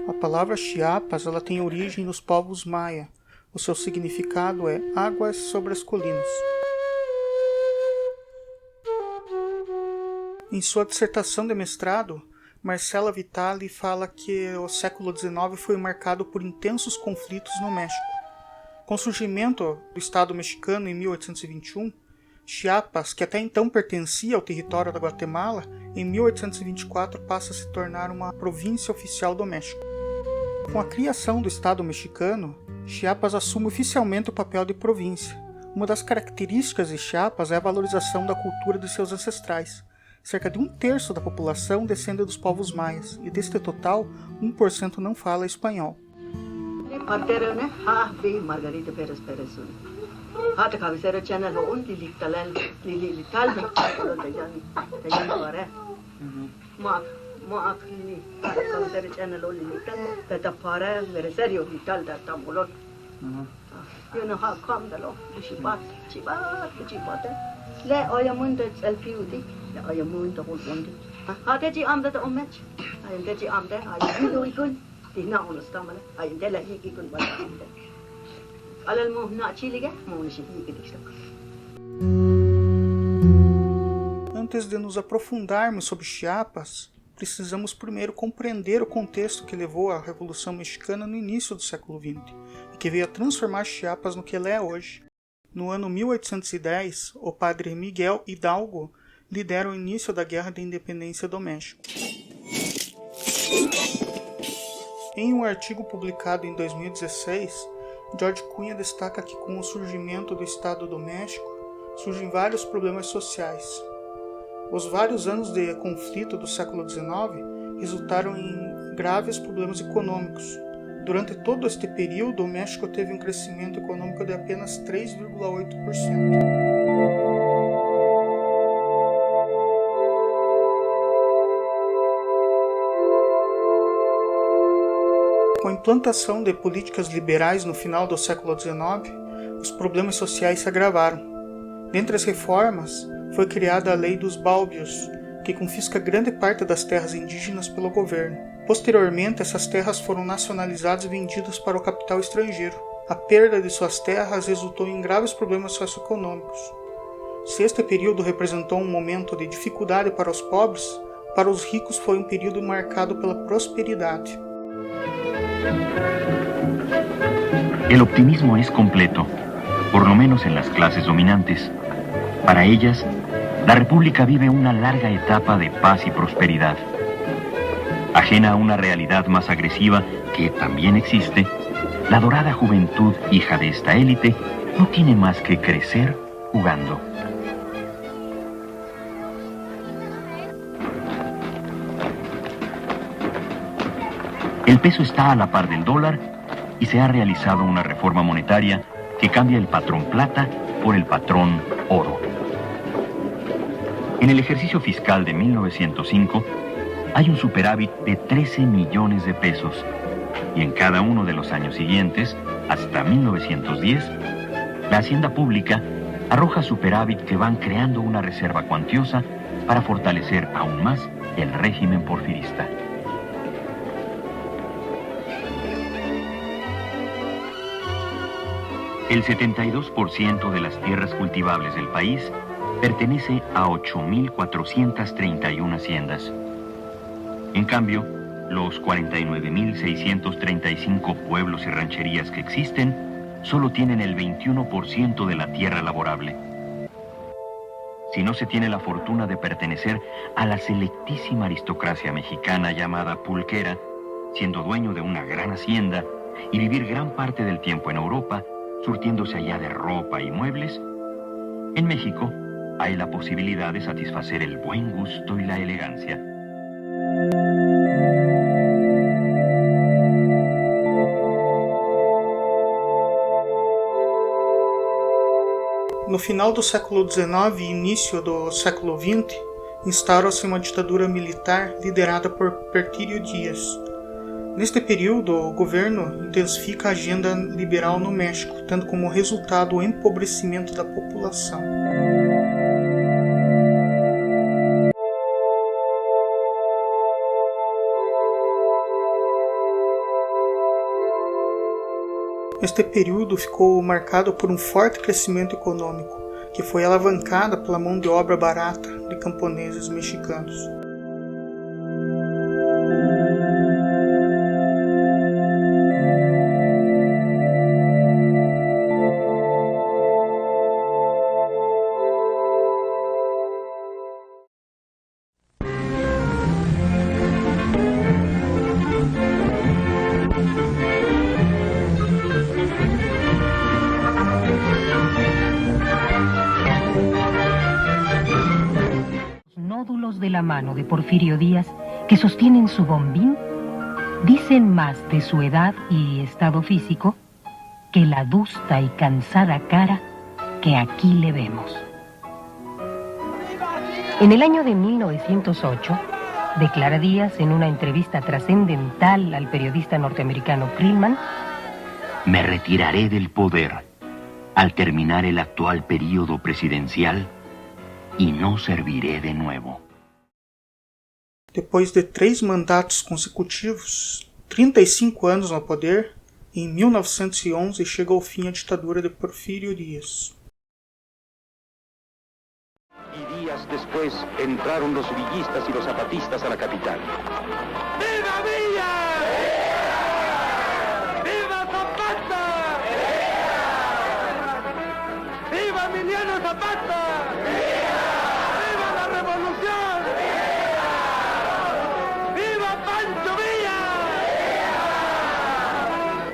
A palavra Chiapas ela tem origem nos povos maia. O seu significado é águas sobre as colinas. Em sua dissertação de mestrado, Marcela Vitali fala que o século XIX foi marcado por intensos conflitos no México. Com o surgimento do Estado mexicano em 1821, Chiapas, que até então pertencia ao território da Guatemala, em 1824 passa a se tornar uma província oficial do México. Com a criação do Estado mexicano, Chiapas assume oficialmente o papel de província. Uma das características de Chiapas é a valorização da cultura de seus ancestrais. Cerca de 1/3 da população descende dos povos maias, e deste total, 1% não fala espanhol. Antes de nos aprofundarmos sobre Chiapas, precisamos primeiro compreender o contexto que levou à Revolução Mexicana no início do século XX e que veio a transformar Chiapas no que ela é hoje. No ano 1810, o padre Miguel Hidalgo lidera o início da Guerra de Independência do México. Em um artigo publicado em 2016, George Cunha destaca que com o surgimento do Estado do México, surgem vários problemas sociais. Os vários anos de conflito do século XIX resultaram em graves problemas econômicos. Durante todo este período, o México teve um crescimento econômico de apenas 3,8%. Com a implantação de políticas liberais no final do século XIX, os problemas sociais se agravaram. Dentre as reformas, foi criada a Lei dos Balbios, que confisca grande parte das terras indígenas pelo governo. Posteriormente, essas terras foram nacionalizadas e vendidas para o capital estrangeiro. A perda de suas terras resultou em graves problemas socioeconômicos. Se este período representou um momento de dificuldade para os pobres, para os ricos foi um período marcado pela prosperidade. El optimismo es completo, por lo menos en las clases dominantes. Para ellas, la República vive una larga etapa de paz y prosperidad. Ajena a una realidad más agresiva que también existe, la dorada juventud, hija de esta élite, no tiene más que crecer jugando. El peso está a la par del dólar y se ha realizado una reforma monetaria que cambia el patrón plata por el patrón oro. En el ejercicio fiscal de 1905 hay un superávit de 13 millones de pesos y en cada uno de los años siguientes, hasta 1910, la hacienda pública arroja superávit que van creando una reserva cuantiosa para fortalecer aún más el régimen porfirista. El 72% de las tierras cultivables del país pertenece a 8.431 haciendas. En cambio, los 49.635 pueblos y rancherías que existen solo tienen el 21% de la tierra laborable. Si no se tiene la fortuna de pertenecer a la selectísima aristocracia mexicana llamada pulquera, siendo dueño de una gran hacienda y vivir gran parte del tiempo en Europa, surtiéndose allá de ropa y muebles, en México hay la posibilidad de satisfacer el buen gusto y la elegancia. final do século XIX e início do século XX, instaura-se uma ditadura militar liderada por Porfirio Díaz. Neste período, o governo intensifica a agenda liberal no México, tendo como resultado o empobrecimento da população. Este período ficou marcado por um forte crescimento econômico, que foi alavancada pela mão de obra barata de camponeses mexicanos. De la mano de Porfirio Díaz, que sostienen su bombín, dicen más de su edad y estado físico que la adusta y cansada cara que aquí le vemos. En el año de 1908, declara Díaz en una entrevista trascendental al periodista norteamericano Krillman: me retiraré del poder al terminar el actual periodo presidencial y no serviré de nuevo. Depois de 3 mandatos consecutivos, 35 anos no poder, em 1911 chega ao fim a ditadura de Porfirio Díaz. Y días después entraron los villistas y los zapatistas a la capital. ¡Viva Villa! ¡Viva Zapata! ¡Viva Emiliano Zapata! ¡Viva la revolución! ¡Viva Pancho Villa!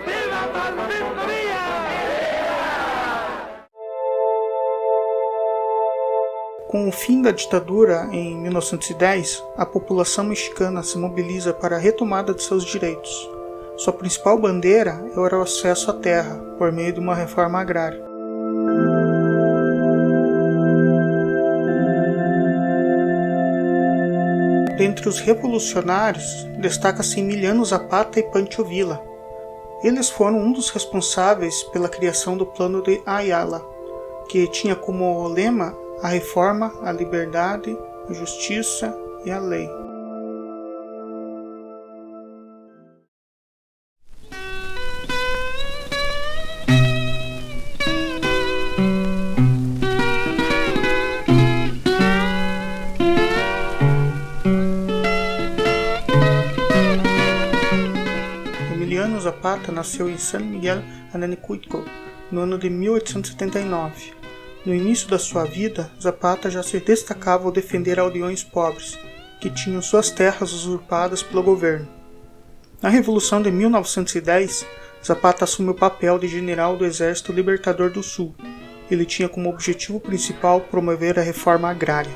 ¡Viva Francisco Villa! Com o fim da ditadura em 1910, a população mexicana se mobiliza para a retomada de seus direitos. Sua principal bandeira era o acesso à terra, por meio de uma reforma agrária. Dentre os revolucionários, destaca-se Emiliano Zapata e Pancho Villa. Eles foram um dos responsáveis pela criação do Plano de Ayala, que tinha como lema a reforma, a liberdade, a justiça e a lei. Emiliano Zapata nasceu em San Miguel Ananincuitco, no ano de 1879. No início da sua vida, Zapata já se destacava ao defender aldeões pobres, que tinham suas terras usurpadas pelo governo. Na Revolução de 1910, Zapata assumiu o papel de general do Exército Libertador do Sul. Ele tinha como objetivo principal promover a reforma agrária.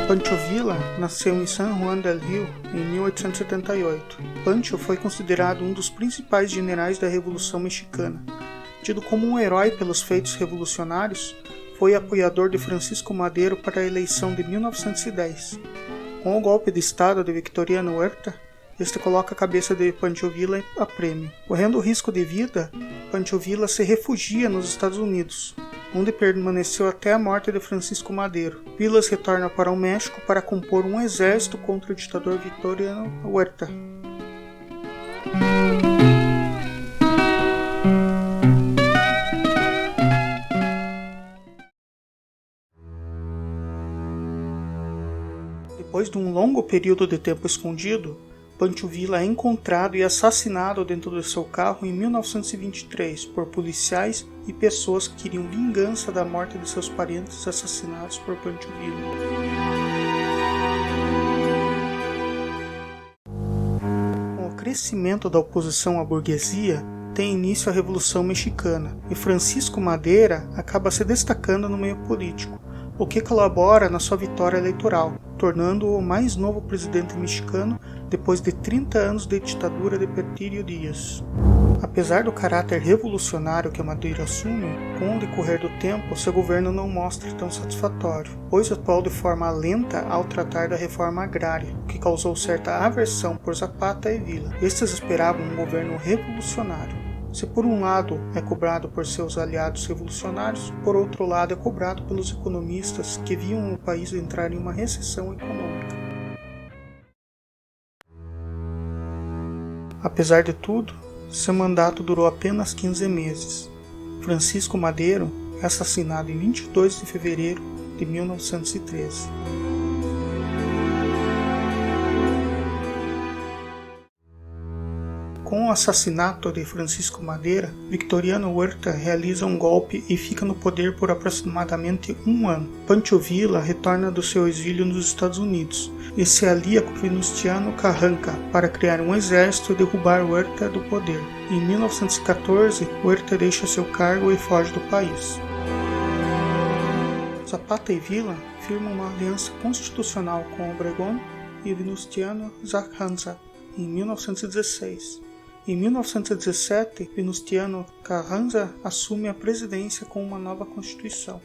Pancho Villa nasceu em San Juan del Rio em 1878. Pancho foi considerado um dos principais generais da Revolução Mexicana. Tido como um herói pelos feitos revolucionários, foi apoiador de Francisco Madero para a eleição de 1910. Com o golpe de Estado de Victoriano Huerta, este coloca a cabeça de Pancho Villa a prêmio. Correndo o risco de vida, Pancho Villa se refugia nos Estados Unidos, onde permaneceu até a morte de Francisco Madero. Villa retorna para o México para compor um exército contra o ditador Victoriano Huerta. Depois de um longo período de tempo escondido, Pancho Villa é encontrado e assassinado dentro do seu carro em 1923 por policiais e pessoas que queriam vingança da morte de seus parentes assassinados por Pancho Villa. Com o crescimento da oposição à burguesia, tem início a Revolução Mexicana e Francisco Madero acaba se destacando no meio político, o que colabora na sua vitória eleitoral, tornando-o o mais novo presidente mexicano depois de 30 anos de ditadura de Porfirio Díaz. Apesar do caráter revolucionário que Madero assume, com o decorrer do tempo, seu governo não mostra tão satisfatório, pois atuou de forma lenta ao tratar da reforma agrária, o que causou certa aversão por Zapata e Villa. Estes esperavam um governo revolucionário. Se por um lado é cobrado por seus aliados revolucionários, por outro lado é cobrado pelos economistas que viam o país entrar em uma recessão econômica. Apesar de tudo, seu mandato durou apenas 15 meses. Francisco Madero é assassinado em 22 de fevereiro de 1913. Com o assassinato de Francisco Madero, Victoriano Huerta realiza um golpe e fica no poder por aproximadamente um ano. Pancho Villa retorna do seu exílio nos Estados Unidos e se alia com Venustiano Carranca para criar um exército e derrubar Huerta do poder. Em 1914, Huerta deixa seu cargo e foge do país. Zapata e Villa firmam uma aliança constitucional com Obregón e Venustiano Carranza em 1916. Em 1917, Venustiano Carranza assume a presidência com uma nova constituição.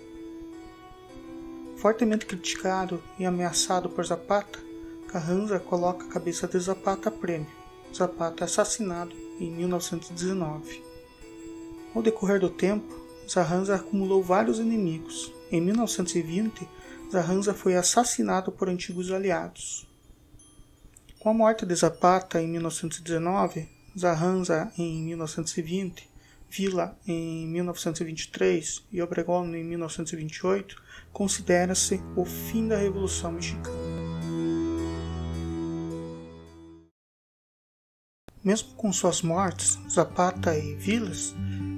Fortemente criticado e ameaçado por Zapata, Carranza coloca a cabeça de Zapata a prêmio. Zapata é assassinado em 1919. Ao decorrer do tempo, Carranza acumulou vários inimigos. Em 1920, Carranza foi assassinado por antigos aliados. Com a morte de Zapata em 1919, Carranza em 1920, Villa em 1923 e Obregón em 1928, considera-se o fim da Revolução Mexicana. Mesmo com suas mortes, Zapata e Villa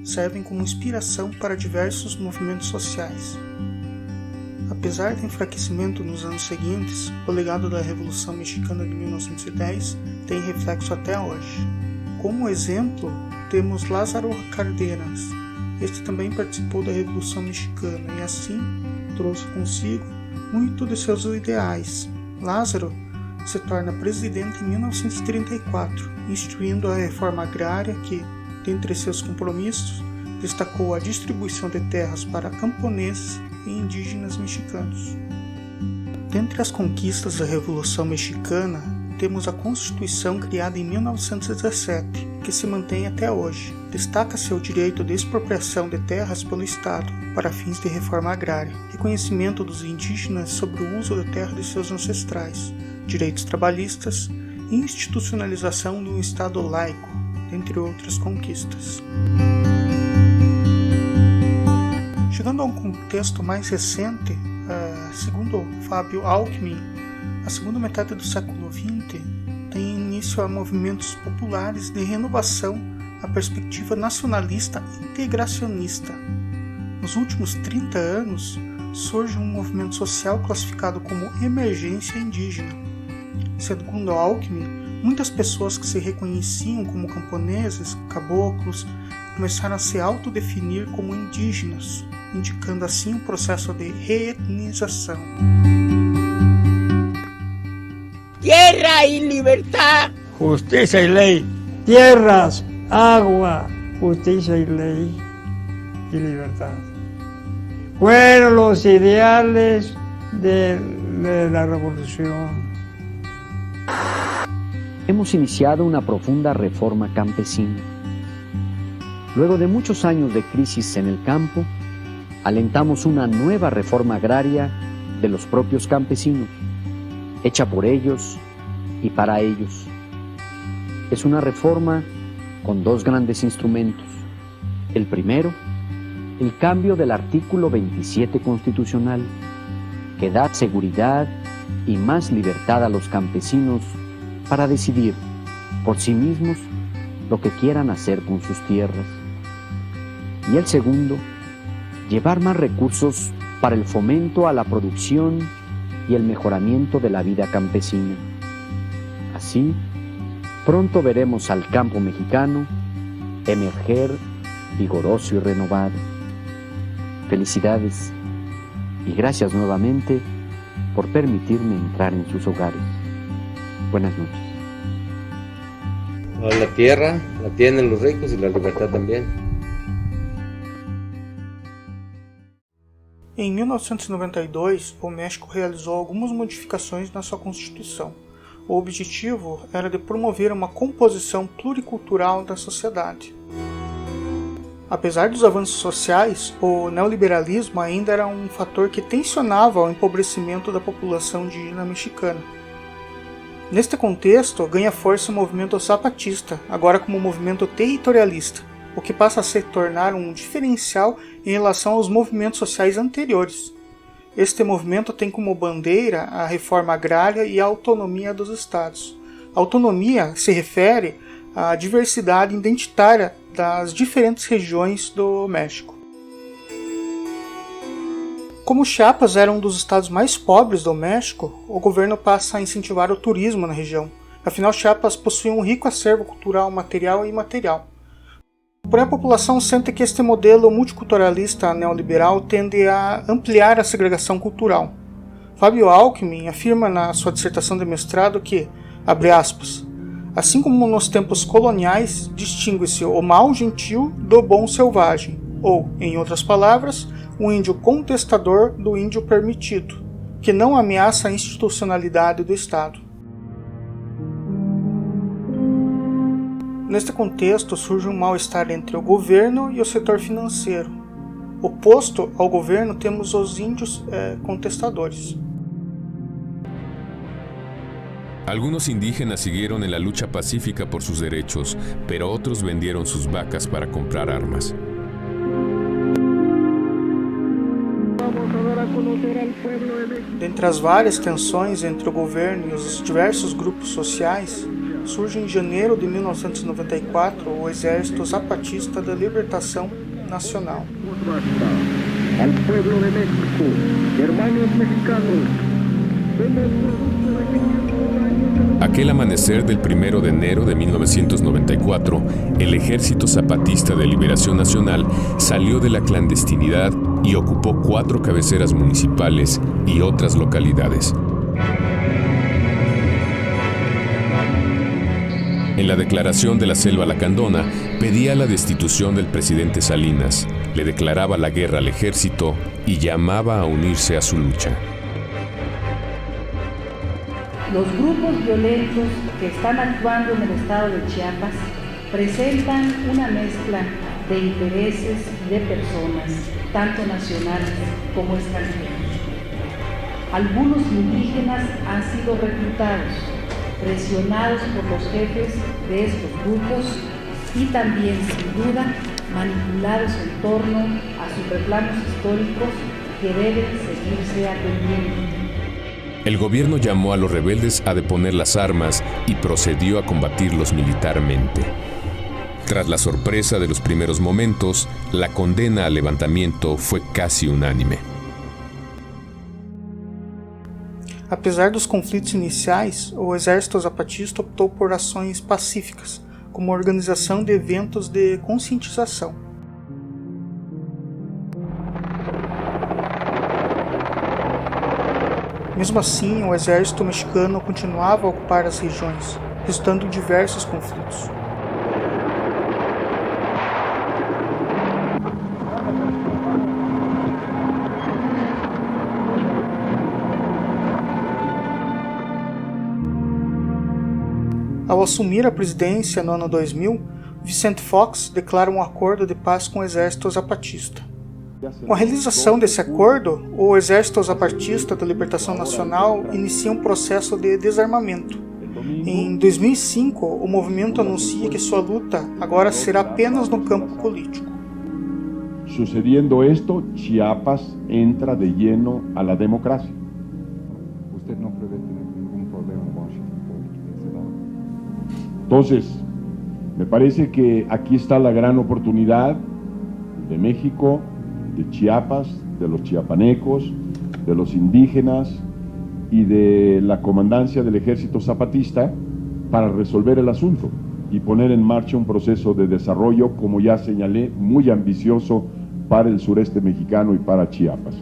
servem como inspiração para diversos movimentos sociais. Apesar do enfraquecimento nos anos seguintes, o legado da Revolução Mexicana de 1910 tem reflexo até hoje. Como exemplo, temos Lázaro Cárdenas. Este também participou da Revolução Mexicana e assim trouxe consigo muito de seus ideais. Lázaro se torna presidente em 1934, instituindo a reforma agrária que, dentre seus compromissos, destacou a distribuição de terras para camponeses e indígenas mexicanos. Dentre as conquistas da Revolução Mexicana, temos a Constituição criada em 1917, que se mantém até hoje. Destaca-se o direito de expropriação de terras pelo Estado para fins de reforma agrária, reconhecimento dos indígenas sobre o uso da terra de seus ancestrais, direitos trabalhistas e institucionalização de um Estado laico, dentre outras conquistas. Chegando a um contexto mais recente, segundo Fábio Alckmin, a segunda metade do século XX tem início a movimentos populares de renovação à perspectiva nacionalista integracionista. Nos últimos 30 anos, surge um movimento social classificado como emergência indígena. Segundo Alckmin, muitas pessoas que se reconheciam como camponeses, caboclos, começaram a se autodefinir como indígenas, indicando assim um processo de reetnização. Tierra y libertad. Justicia y ley. Tierras, agua, justicia y ley y libertad. Fueron los ideales de la revolución. Hemos iniciado una profunda reforma campesina. Luego de muchos años de crisis en el campo, alentamos una nueva reforma agraria de los propios campesinos, hecha por ellos y para ellos. Es una reforma con dos grandes instrumentos. El primero, el cambio del artículo 27 constitucional, que da seguridad y más libertad a los campesinos para decidir por sí mismos lo que quieran hacer con sus tierras. Y el segundo, llevar más recursos para el fomento a la producción y el mejoramiento de la vida campesina. Así, pronto veremos al campo mexicano emerger vigoroso y renovado. Felicidades. y gracias nuevamente por permitirme entrar en sus hogares. Buenas noches. La tierra la tienen los ricos y la libertad también. Em 1992, o México realizou algumas modificações na sua Constituição. O objetivo era de promover uma composição pluricultural da sociedade. Apesar dos avanços sociais, o neoliberalismo ainda era um fator que tensionava o empobrecimento da população indígena mexicana. Neste contexto, ganha força o movimento zapatista, agora como movimento territorialista, o que passa a se tornar um diferencial em relação aos movimentos sociais anteriores. Este movimento tem como bandeira a reforma agrária e a autonomia dos estados. A autonomia se refere à diversidade identitária das diferentes regiões do México. Como Chiapas era um dos estados mais pobres do México, o governo passa a incentivar o turismo na região. Afinal, Chiapas possui um rico acervo cultural material e imaterial. Porém, a população sente que este modelo multiculturalista neoliberal tende a ampliar a segregação cultural. Fábio Alckmin afirma na sua dissertação de mestrado que, abre aspas, assim como nos tempos coloniais, distingue-se o mal gentil do bom selvagem, ou, em outras palavras, o índio contestador do índio permitido, que não ameaça a institucionalidade do Estado. Neste contexto surge um mal-estar entre o governo e o setor financeiro. Oposto ao governo temos os índios contestadores. Algunos indígenas siguieron en la lucha pacífica por sus derechos, pero otros vendieron sus vacas para comprar armas. Dentre as várias tensões entre o governo e os diversos grupos sociais, surge em janeiro de 1994 o Exército Zapatista de Libertação Nacional. Al pueblo de México, hermanos mexicanos, Aquel amanecer del 1 de enero de 1994, el Ejército Zapatista de Liberación Nacional salió de la clandestinidad y ocupó 4 cabeceras municipales y otras localidades. En la declaración de la Selva Lacandona, pedía la destitución del presidente Salinas, le declaraba la guerra al ejército y llamaba a unirse a su lucha. Los grupos violentos que están actuando en el estado de Chiapas presentan una mezcla de intereses de personas, tanto nacionales como extranjeros. Algunos indígenas han sido reclutados, presionados por los jefes de estos grupos y también, sin duda, manipulados en torno a sus reclamos históricos que deben seguirse atendiendo. El gobierno llamó a los rebeldes a deponer las armas y procedió a combatirlos militarmente. Tras la sorpresa de los primeros momentos, la condena al levantamiento fue casi unánime. Apesar dos conflitos iniciais, o Exército Zapatista optou por ações pacíficas, como a organização de eventos de conscientização. Mesmo assim, o exército mexicano continuava a ocupar as regiões, resultando em diversos conflitos. Ao assumir a presidência no ano 2000, Vicente Fox declara um acordo de paz com o exército zapatista. Com a realização desse acordo, o Exército Zapatista da Libertação Nacional inicia um processo de desarmamento. Em 2005, o movimento anuncia que sua luta agora será apenas no campo político. Sucediendo esto, Chiapas entra de lleno a la democracia. Usted no prevé tener ningún problema en Washington. Entonces, me parece que aquí está la gran oportunidad de México, de Chiapas, de los chiapanecos, de los indígenas y de la comandancia del Ejército Zapatista para resolver el asunto y poner en marcha un proceso de desarrollo, como ya señalé, muy ambicioso para el sureste mexicano y para Chiapas.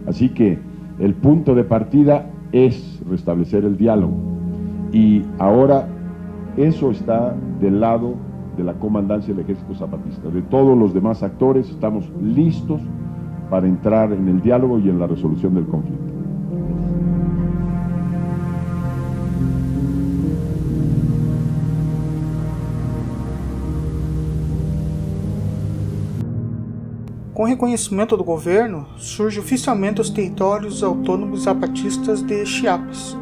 Así que el punto de partida es restablecer el diálogo. Y ahora eso está del lado de la comandancia del Ejército Zapatista. De todos los demás actores estamos listos para entrar en el diálogo y en la resolución del conflicto. Com o reconhecimento do governo, surge oficialmente os territórios autônomos zapatistas de Chiapas.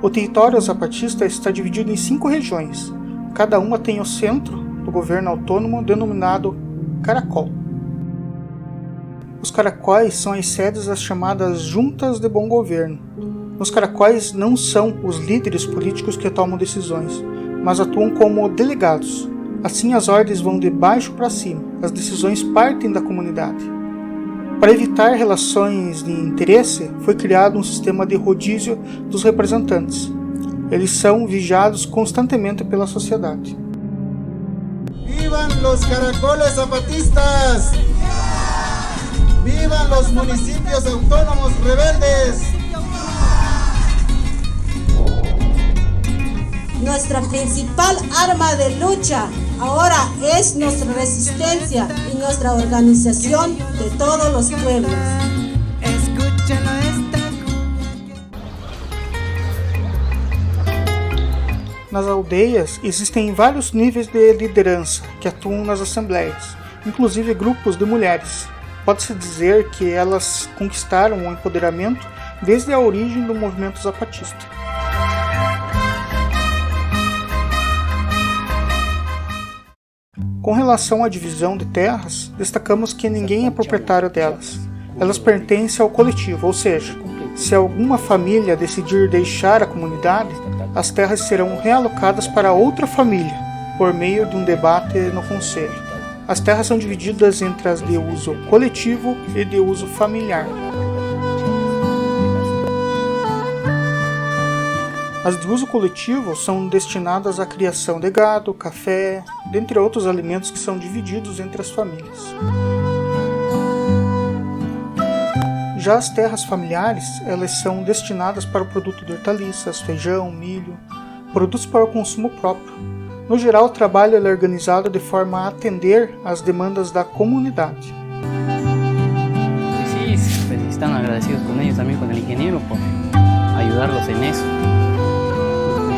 O território zapatista está dividido em 5 regiões. Cada uma tem o centro do governo autônomo denominado Caracol. Os caracóis são as sedes das chamadas Juntas de Bom Governo. Os caracóis não são os líderes políticos que tomam decisões, mas atuam como delegados. Assim as ordens vão de baixo para cima, as decisões partem da comunidade. Para evitar relações de interesse, foi criado um sistema de rodízio dos representantes. Eles são vigiados constantemente pela sociedade. ¡Vivan los caracoles zapatistas! ¡Vivan los municipios autónomos rebeldes! Nuestra principal arma de lucha ahora es nuestra resistencia y nuestra organización de todos los pueblos. Nas aldeias existem vários níveis de liderança que atuam nas assembleias, inclusive grupos de mulheres. Pode-se dizer que elas conquistaram o empoderamento desde a origem do movimento zapatista. Com relação à divisão de terras, destacamos que ninguém é proprietário delas. Elas pertencem ao coletivo, ou seja, se alguma família decidir deixar a comunidade, as terras serão realocadas para outra família, por meio de um debate no conselho. As terras são divididas entre as de uso coletivo e de uso familiar. As de uso coletivo são destinadas à criação de gado, café, dentre outros alimentos que são divididos entre as famílias. Já as terras familiares, elas são destinadas para o produto de hortaliças, feijão, milho, produtos para o consumo próprio. No geral, o trabalho é organizado de forma a atender às demandas da comunidade. Sí, pues están agradecidos con ellos también, con el ingeniero, por ayudarlos en eso.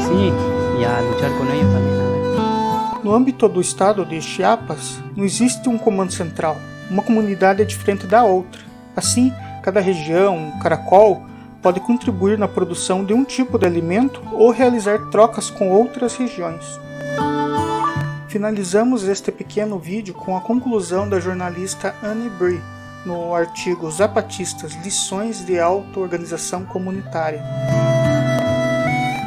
Sí, y a luchar con ellos también. No âmbito do estado de Chiapas, não existe um comando central. Uma comunidade é diferente da outra. Assim, cada região, caracol, pode contribuir na produção de um tipo de alimento ou realizar trocas com outras regiões. Finalizamos este pequeno vídeo com a conclusão da jornalista Anne Brie, no artigo Zapatistas, Lições de Auto-Organização Comunitária.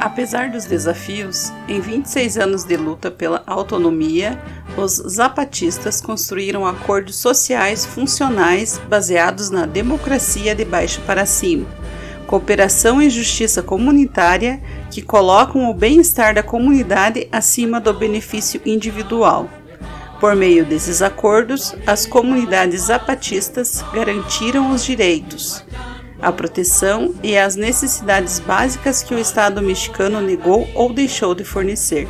Apesar dos desafios, em 26 anos de luta pela autonomia, os zapatistas construíram acordos sociais funcionais baseados na democracia de baixo para cima, cooperação e justiça comunitária que colocam o bem-estar da comunidade acima do benefício individual. Por meio desses acordos, as comunidades zapatistas garantiram os direitos, a proteção e as necessidades básicas que o Estado mexicano negou ou deixou de fornecer.